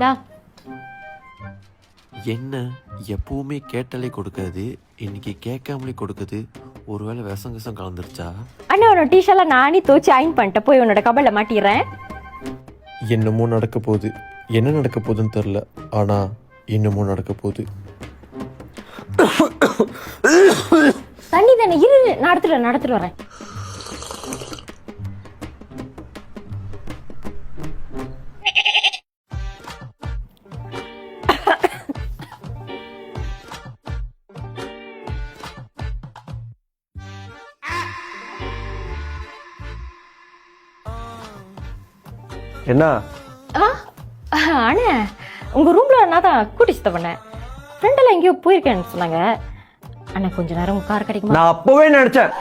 டா என்ன எப்பவுமே கேட்டாலே கொடுக்காது, இன்னைக்கு கேட்காமலே கொடுக்குது. ஒருவேளை விஷம் கலந்துருச்சா? அண்ணா உன்னோட டிஷர்ட்லாம் நானே துவச்சி அயன் பண்ணிட்டேன், போய் உன்னோட கபல்ல மாட்டிடுறேன். என்னமோ நடக்க போகுது. என்ன நடக்க போகுதுன்னு தெரில, ஆனா என்னமோ நடக்க போகுது. தண்ணி தானே, இரு நடத்திட்டு வரேன். என்ன அண்ணே உங்க ரூம்ல நான் தான் கூட்டிச்சு பண்ணேன். ஃப்ரெண்டெல்லாம் எங்கேயோ போயிருக்கேன்னு சொன்னாங்க. அண்ணா கொஞ்ச நேரம் கார் கிடைக்குமா? நான் அப்பவே நினைச்சேன்